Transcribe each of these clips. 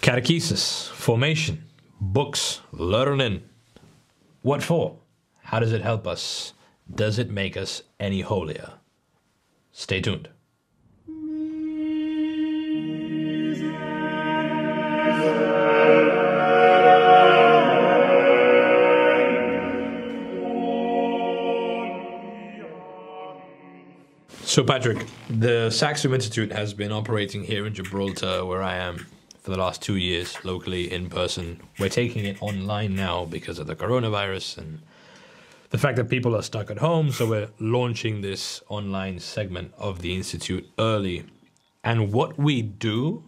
Catechesis, formation, books, learning. What for? How does it help us? Does it make us any holier? Stay tuned. So Patrick, the Saxum Institute has been operating here in Gibraltar, where I am, for the last 2 years, locally, in person. We're taking it online now because of the coronavirus and the fact that people are stuck at home, so we're launching this online segment of the Institute early. And what we do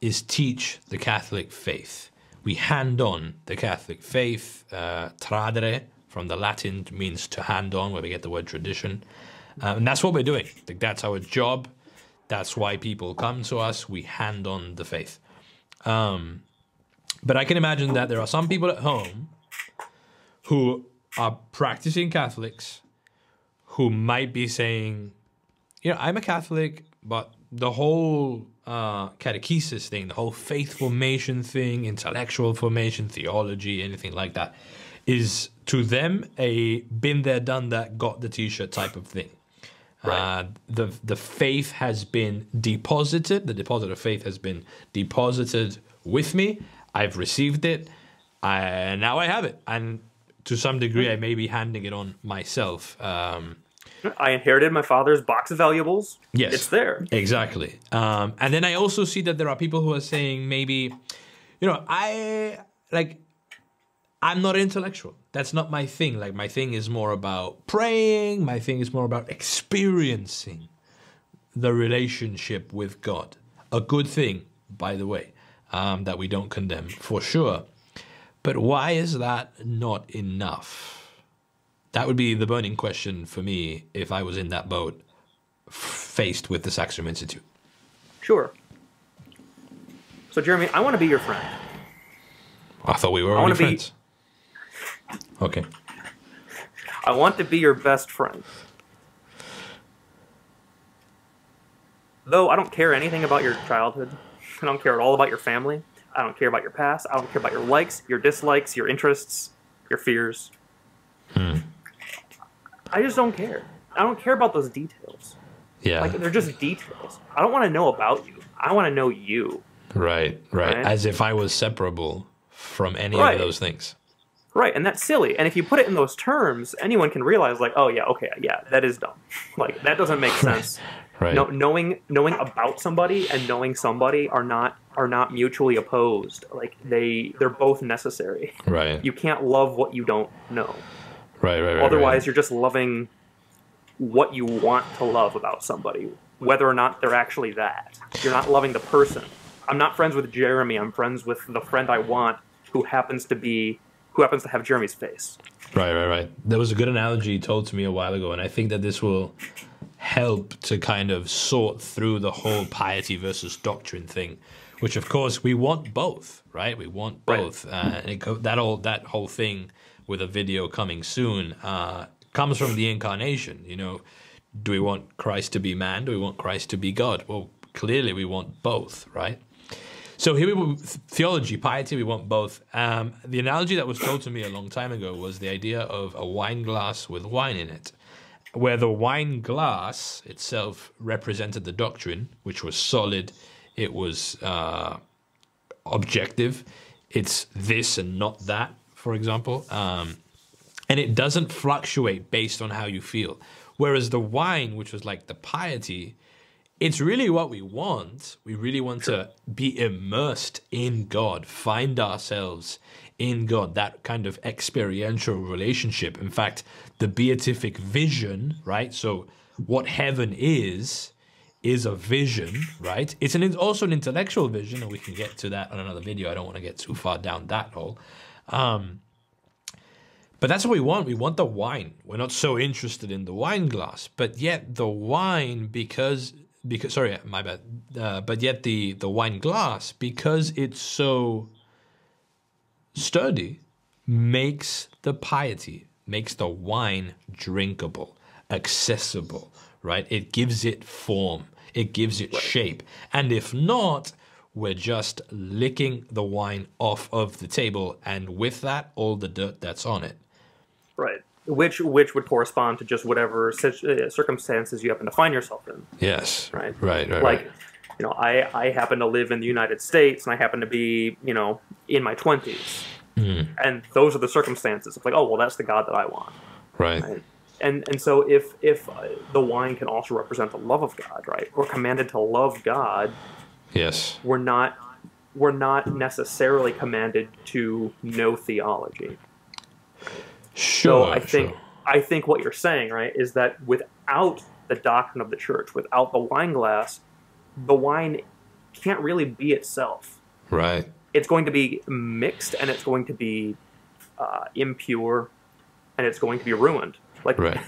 is teach the Catholic faith. We hand on the Catholic faith. Tradere, from the Latin, means to hand on, where we get the word tradition. And that's what we're doing. Like, that's our job. That's why people come to us. We hand on the faith. But I can imagine that there are some people at home who are practicing Catholics who might be saying, you know, I'm a Catholic, but the whole catechesis thing, the whole faith formation thing, intellectual formation, theology, anything like that, is to them a been there, done that, got the t-shirt type of thing. Right. The faith has been deposited. The deposit of faith has been deposited with me. I've received it. Now I have it. And to some degree, I may be handing it on myself. I inherited my father's box of valuables. Yes. It's there. Exactly. And then I also see that there are people who are saying maybe, you know, I'm not intellectual. That's not my thing. Like, my thing is more about praying. My thing is more about experiencing the relationship with God. A good thing, by the way, that we don't condemn, for sure. But why is that not enough? That would be the burning question for me if I was in that boat faced with the Saxum Institute. Sure. So, Jeremy, I want to be your friend. I thought we were already friends. Okay. I want to be your best friend. Though I don't care anything about your childhood. I don't care at all about your family. I don't care about your past. I don't care about your likes, your dislikes, your interests, your fears. I just don't care. I don't care about those details. Yeah. Like, they're just details. I don't want to know about you. I want to know you. Right. As if I was separable from any of those things. Right, and that's silly. And if you put it in those terms, anyone can realize, like, oh yeah, okay, yeah, that is dumb. Like, that doesn't make sense. Right. No, knowing about somebody and knowing somebody are not mutually opposed. Like, they're both necessary. Right. You can't love what you don't know. Right. Otherwise, you're just loving what you want to love about somebody, whether or not they're actually that. You're not loving the person. I'm not friends with Jeremy. I'm friends with the friend I want, who happens to have Jeremy's face. Right. There was a good analogy told to me a while ago, and I think that this will help to kind of sort through the whole piety versus doctrine thing, which, of course, we want both, right? We want both. Right. That whole thing with a video coming soon comes from the incarnation. You know, do we want Christ to be man? Do we want Christ to be God? Well, clearly we want both, right? So here theology, piety, we want both. The analogy that was told to me a long time ago was the idea of a wine glass with wine in it, where the wine glass itself represented the doctrine, which was solid, it was objective, it's this and not that, for example, and it doesn't fluctuate based on how you feel. Whereas the wine, which was like the piety, it's really what we want. We really want to be immersed in God, find ourselves in God, that kind of experiential relationship. In fact, the beatific vision, right? So what heaven is a vision, right? It's also an intellectual vision, and we can get to that on another video. I don't want to get too far down that hole. But that's what we want. We want the wine. We're not so interested in the wine glass, but yet the wine, sorry, my bad. But yet the wine glass, because it's so sturdy, makes the piety, makes the wine drinkable, accessible, right? It gives it form. It gives it shape. And if not, we're just licking the wine off of the table, and with that, all the dirt that's on it. Right. Which would correspond to just whatever circumstances you happen to find yourself in. Yes. Right. Right. Like, I happen to live in the United States, and I happen to be, in my 20s. And those are the circumstances. It's like, oh, well, that's the God that I want. Right. And so if the wine can also represent the love of God, right? We're commanded to love God. Yes. We're not necessarily commanded to know theology. Sure. So I think what you're saying, right, is that without the doctrine of the church, without the wine glass, the wine can't really be itself. Right. It's going to be mixed, and it's going to be impure, and it's going to be ruined. Like, right.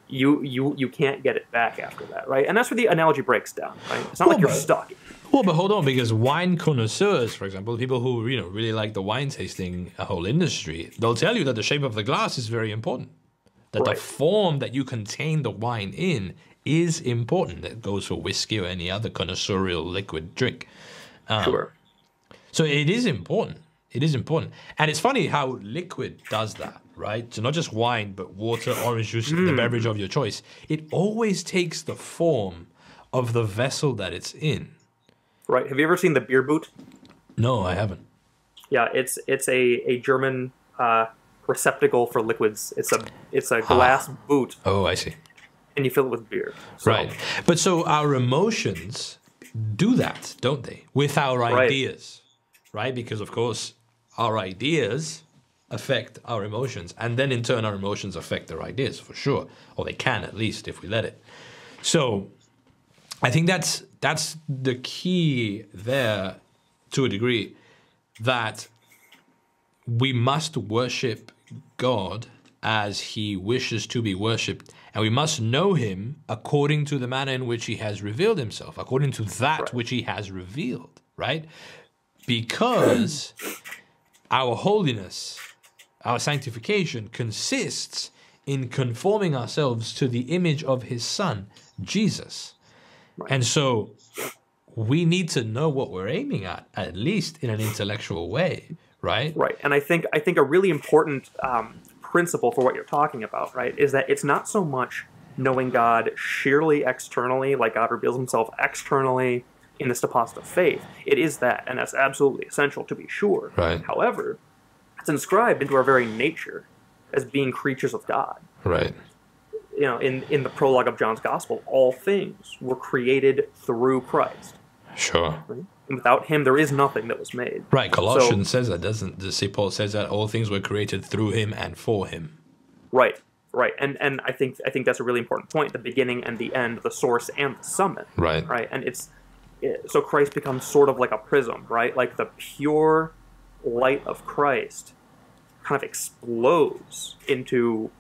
you can't get it back after that, right? And that's where the analogy breaks down, right? It's not like you're stuck. Well, but hold on, because wine connoisseurs, for example, people who really like the wine tasting whole industry, they'll tell you that the shape of the glass is very important. That the form that you contain the wine in is important. That goes for whiskey or any other connoisseurial liquid drink. Sure. So it is important. It is important. And it's funny how liquid does that, right? So not just wine, but water, orange juice, the beverage of your choice. It always takes the form of the vessel that it's in. Right. Have you ever seen the beer boot? No, I haven't. Yeah, it's a German receptacle for liquids. It's a glass boot. Oh, I see. And you fill it with beer. So. Right. But so our emotions do that, don't they? With our ideas, right? Because, of course, our ideas affect our emotions. And then, in turn, our emotions affect our ideas, for sure. Or they can, at least, if we let it. So I think that's the key there, to a degree, that we must worship God as he wishes to be worshipped, and we must know him according to the manner in which he has revealed himself, according to that which he has revealed, right? Because our holiness, our sanctification consists in conforming ourselves to the image of his Son, Jesus. And so we need to know what we're aiming at least in an intellectual way, right? Right. And I think a really important principle for what you're talking about, right, is that it's not so much knowing God sheerly externally, like God reveals himself externally in this deposit of faith. It is that, and that's absolutely essential to be sure. Right. However, it's inscribed into our very nature as being creatures of God. Right. In the prologue of John's Gospel, all things were created through Christ. Sure. Right? And without him, there is nothing that was made. Right. Colossians says that, doesn't the St. Paul says that all things were created through him and for him. Right. Right. And I think that's a really important point. The beginning and the end, the source and the summit. Right. Right. And so Christ becomes sort of like a prism, right? Like the pure light of Christ kind of explodes into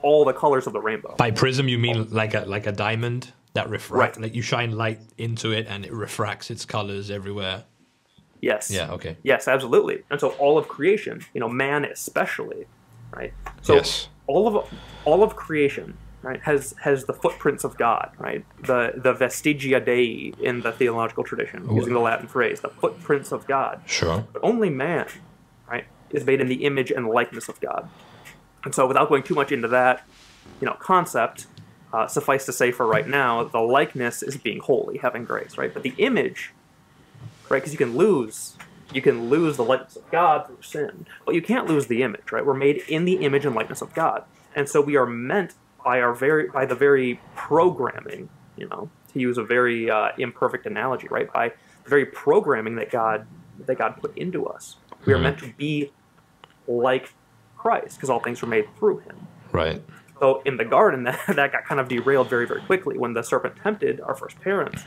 all the colors of the rainbow. By prism, you mean like a diamond that refracts, like you shine light into it and it refracts its colors everywhere. Yes. Yeah. Okay. Yes, absolutely. And so all of creation, man especially, right? So all of creation, right, has the footprints of God, right? The vestigia Dei in the theological tradition, using the Latin phrase, the footprints of God. Sure. But only man, right, is made in the image and likeness of God. And so without going too much into that, concept, suffice to say for right now, the likeness is being holy, having grace, right? But the image, right, because you can lose the likeness of God through sin, but you can't lose the image, right? We're made in the image and likeness of God. And so we are meant by the very programming, to use a very imperfect analogy, right? By the very programming that God put into us. We are meant to be like Christ, because all things were made through him. Right. So in the garden, that got kind of derailed very, very quickly when the serpent tempted our first parents,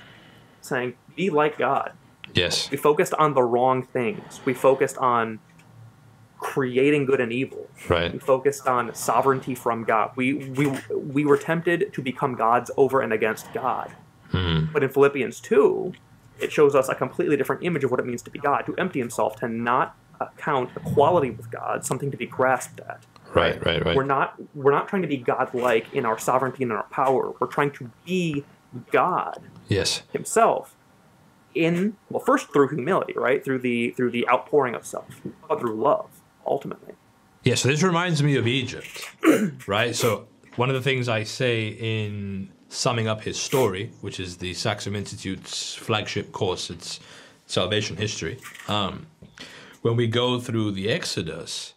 saying, be like God. Yes. We focused on the wrong things. We focused on creating good and evil. Right. We focused on sovereignty from God. We were tempted to become gods over and against God. But in Philippians 2, it shows us a completely different image of what it means to be God, to empty himself, to not account equality with God something to be grasped at. Right. We're not trying to be God-like in our sovereignty and in our power. We're trying to be God himself first through humility, right? Through the outpouring of self, but through love, ultimately. Yeah, so this reminds me of Egypt, right? So one of the things I say in summing up his story, which is the Saxum Institute's flagship course, it's Salvation History, when we go through the Exodus,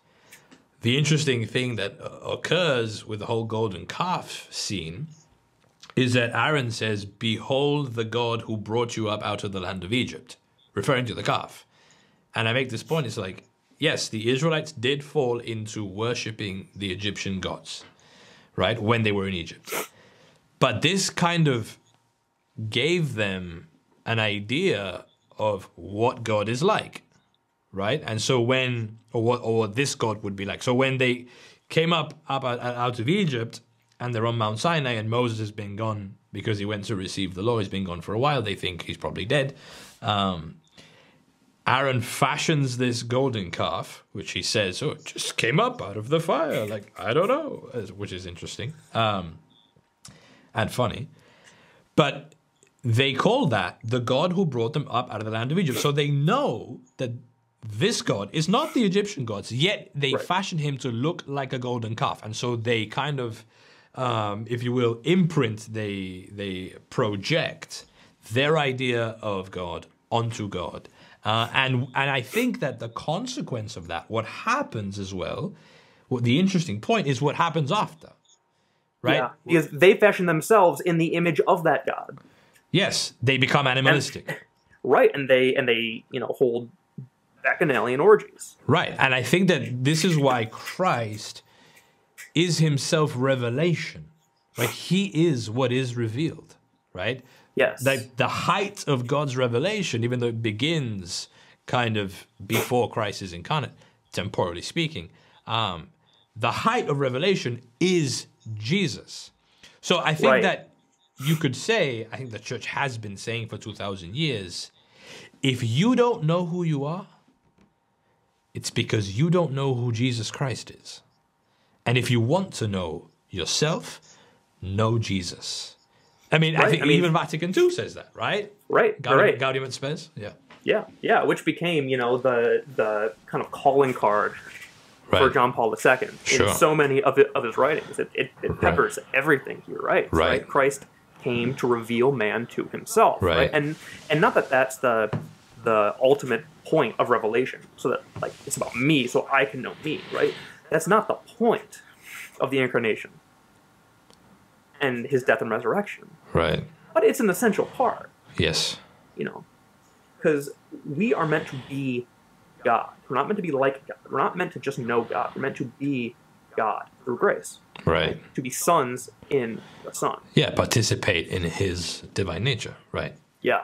the interesting thing that occurs with the whole golden calf scene is that Aaron says, "Behold the God who brought you up out of the land of Egypt," referring to the calf. And I make this point, it's like, yes, the Israelites did fall into worshipping the Egyptian gods, right, when they were in Egypt. But this kind of gave them an idea of what God is like, right? And so when, or what this God would be like. So when they came up out of Egypt and they're on Mount Sinai and Moses has been gone because he went to receive the law, he's been gone for a while, they think he's probably dead. Aaron fashions this golden calf, which he says, oh, it just came up out of the fire. Like, I don't know, which is interesting and funny. But they call that the God who brought them up out of the land of Egypt. So they know that this God is not the Egyptian gods, yet they fashion him to look like a golden calf. And so they kind of, if you will, imprint, they project their idea of God onto God. And I think that the consequence of that, what happens as well, the interesting point is what happens after, right? Yeah, because they fashion themselves in the image of that God. Yes, they become animalistic. Right, and they hold bacchanalian orgies. Right, and I think that this is why Christ is himself revelation, right? He is what is revealed, right? Yes. The height of God's revelation, even though it begins kind of before Christ is incarnate, temporally speaking, the height of revelation is Jesus. So I think that you could say, I think the church has been saying for 2,000 years, if you don't know who you are, it's because you don't know who Jesus Christ is. And if you want to know yourself, know Jesus. I mean, I think even Vatican II says that, right? Right, Gaudium et Spes, yeah, which became, the kind of calling card for John Paul II in so many of his writings. It peppers everything he writes. Right. Christ came to reveal man to himself. Right. And not that that's the ultimate point of revelation, so that it's about me, so I can know me. Right. That's not the point of the incarnation and his death and resurrection. Right. But it's an essential part. Yes. Because we are meant to be God. We're not meant to be like God. We're not meant to just know God. We're meant to be God through grace. Right. To be sons in the Son. Yeah, participate in his divine nature. Right. Yeah.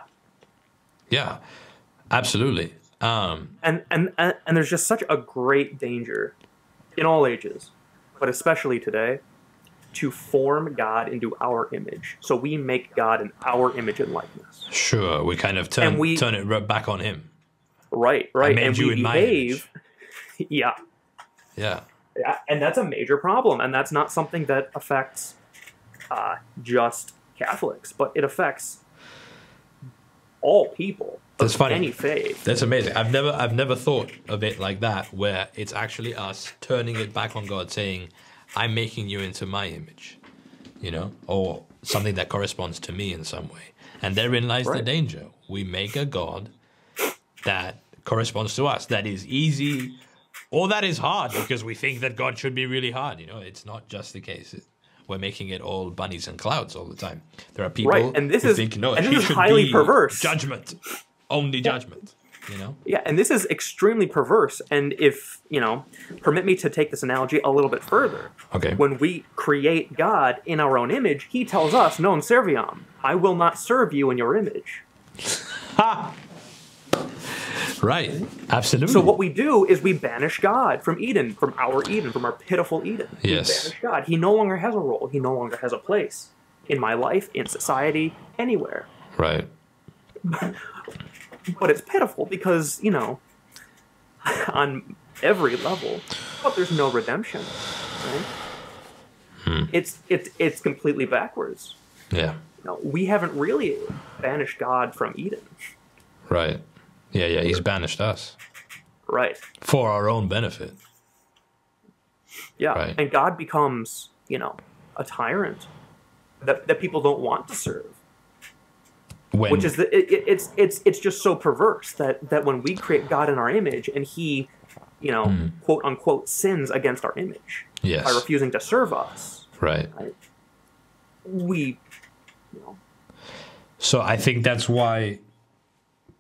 Yeah, absolutely. And there's just such a great danger in all ages, but especially today, to form God into our image. So we make God in our image and likeness. Sure, we kind of turn it back on him. Right. I made you in my image. Yeah, and that's a major problem, and that's not something that affects just Catholics, but it affects all people. That's funny. Any faith. That's amazing. I've never thought of it like that, where it's actually us turning it back on God, saying, I'm making you into my image, or something that corresponds to me in some way. And therein lies the danger. We make a God that corresponds to us, that is easy, or that is hard, because we think that God should be really hard. It's not just the case. We're making it all bunnies and clouds all the time. There are people and this who is, think, no, and he this is should highly be perverse. Judgment, only judgment. Yeah, and this is extremely perverse. And if, permit me to take this analogy a little bit further. Okay. When we create God in our own image, he tells us, non serviam, I will not serve you in your image. Ha! Right, absolutely. So what we do is we banish God from Eden, from our pitiful Eden. Yes. We banish God. He no longer has a role. He no longer has a place in my life, in society, anywhere. Right. But it's pitiful because, on every level, but there's no redemption, right? It's completely backwards. Yeah. We haven't really banished God from Eden. Right. Yeah, yeah, he's banished us. Right. For our own benefit. Yeah. Right. And God becomes, a tyrant that people don't want to serve. Which is it's just so perverse that when we create God in our image and he, quote unquote sins against our image by refusing to serve us. Right. We So I think that's why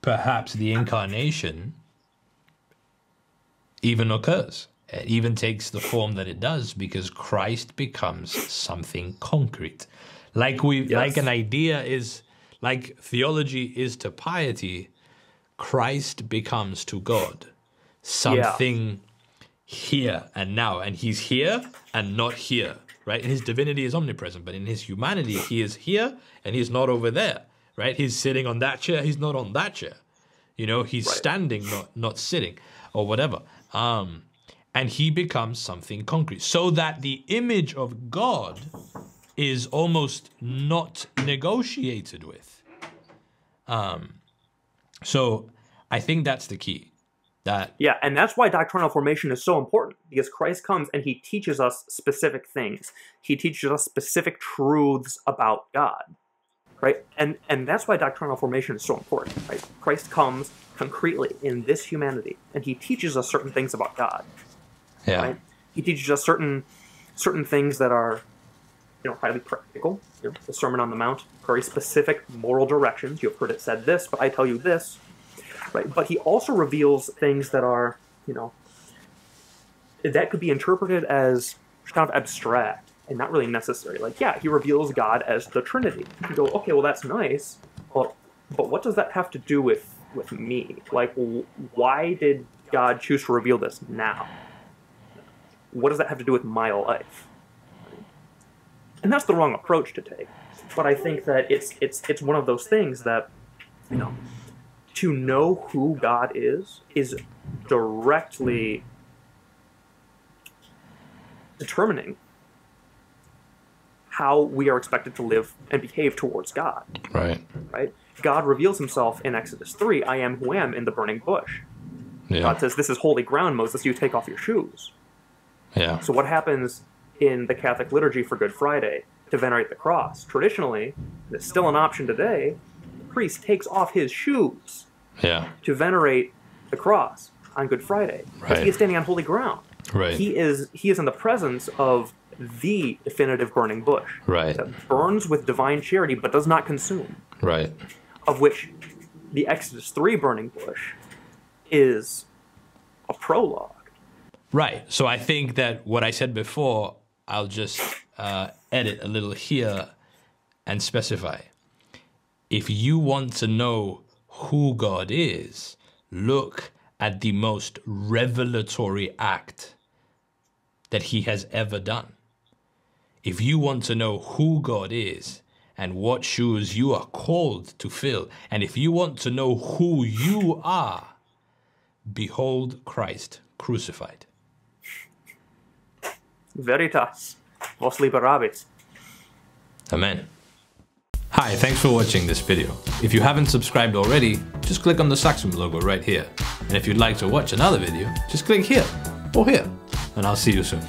perhaps the incarnation even occurs. It even takes the form that it does because Christ becomes something concrete. Like an idea is, like theology is to piety, Christ becomes to God something here and now. And he's here and not here, right? And his divinity is omnipresent, but in his humanity, he is here and he's not over there, right? He's sitting on that chair, he's not on that chair. He's standing, not sitting or whatever. And he becomes something concrete so that the image of God is almost not negotiated with. So I think that's the key. And that's why doctrinal formation is so important, because Christ comes and he teaches us specific things. He teaches us specific truths about God, right? And that's why doctrinal formation is so important, right? Christ comes concretely in this humanity and he teaches us certain things about God. Yeah. Right? He teaches us certain things that are, highly practical. The Sermon on the Mount, very specific moral directions. You have heard it said this, but I tell you this. Right? But he also reveals things that are, that could be interpreted as kind of abstract and not really necessary. Like, he reveals God as the Trinity. You go, okay, well, that's nice. Well, but what does that have to do with me? Like, why did God choose to reveal this now? What does that have to do with my life? And that's the wrong approach to take. But I think that it's one of those things that, to know who God is directly determining how we are expected to live and behave towards God. Right. Right? God reveals himself in Exodus 3, I am who am in the burning bush. Yeah. God says, this is holy ground, Moses, you take off your shoes. Yeah. So what happens in the Catholic liturgy for Good Friday to venerate the cross? Traditionally, and it's still an option today, the priest takes off his shoes to venerate the cross on Good Friday. Because he is standing on holy ground. Right. He is in the presence of the definitive burning bush. Right. That burns with divine charity but does not consume. Right. Of which the Exodus 3 burning bush is a prologue. Right. So I think that what I said before, I'll just edit a little here and specify. If you want to know who God is, look at the most revelatory act that he has ever done. If you want to know who God is and what shoes you are called to fill, and if you want to know who you are, behold Christ crucified. Veritas, vos liberabit. Amen. Hi, thanks for watching this video. If you haven't subscribed already, just click on the Saxum logo right here. And if you'd like to watch another video, just click here or here. And I'll see you soon.